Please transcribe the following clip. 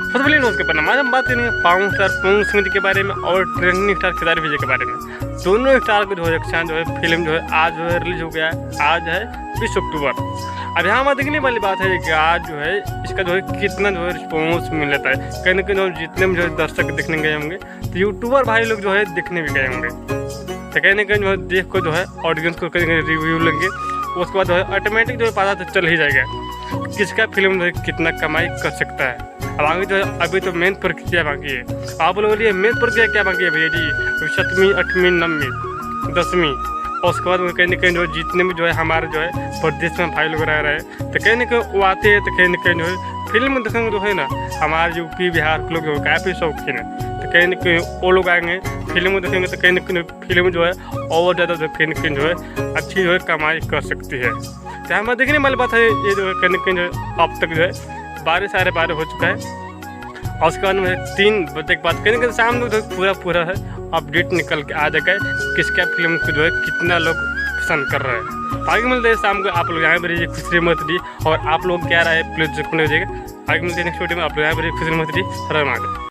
सबसे पहले उसके परिणाम आज हम बात करेंगे पवन स्टार पवन स्मिथ के बारे में और ट्रेंडिंग स्टार केदार विजय के बारे में। दोनों स्टार को जो है एक साथ जो है फिल्म जो है आज जो है रिलीज हो गया है। आज है 20 अक्टूबर। अब यहाँ पर देखने वाली बात है कि आज जो है इसका जो है कितना जो है रिस्पॉन्स मिल जाता है। कहीं ना कहीं जितने भी जो है दर्शक देखने गए होंगे तो यूट्यूबर भाई लोग जो है देखने भी गए होंगे, तो कहीं ना कहीं जो है देख को जो है ऑडियंस को कहीं रिव्यू लेंगे, उसके बाद जो है ऑटोमेटिक जो है पता तो चल ही जाएगा किसका फिल्म जो है कितना कमाई कर सकता है। अब आगे जो है अभी तो मेन प्रक्रिया बाकी है। आप लोगों के लिए मेन प्रक्रिया क्या बाकी है भैया जी? 7वीं 8वीं 9वीं 10वीं और उसके बाद कहीं ना कहीं जो जितने भी जो है हमारे जो है प्रदेश में भाई लोग रह रहे हैं तो कहीं ना कहीं वो आते हैं, तो कहीं ना कहीं जो है फिल्म देखेंगे जो है ना हमारे यूपी बिहार के लोग जो काफ़ी शौकीन है, तो कहीं ना कहीं वो लोग आएंगे फिल्म देखेंगे तो कहीं ना कहीं फिल्म जो है और ज़्यादा जो कहीं ना कहीं जो है अच्छी जो है कमाई कर सकती है। तो हमें देखने वाली बात है ये जो है कहीं ना कहीं जो है अब तक जो है 12 हो चुका है और उसके बाद में 3 बजे के बाद कहीं ना शाम को जो पूरा है अपडेट निकल के आ जाएगा किसका फिल्म को जो है कितना लोग पसंद कर रहे हैं। आगे मिलते हैं शाम को, आप लोग यहाँ पर रहिए खुशी मत दी और आप लोग क्या रहा है प्लीज आगे मिलते हैं नेक्स्ट वीडियो में। आप लोग यहाँ पर खुशी मत दी।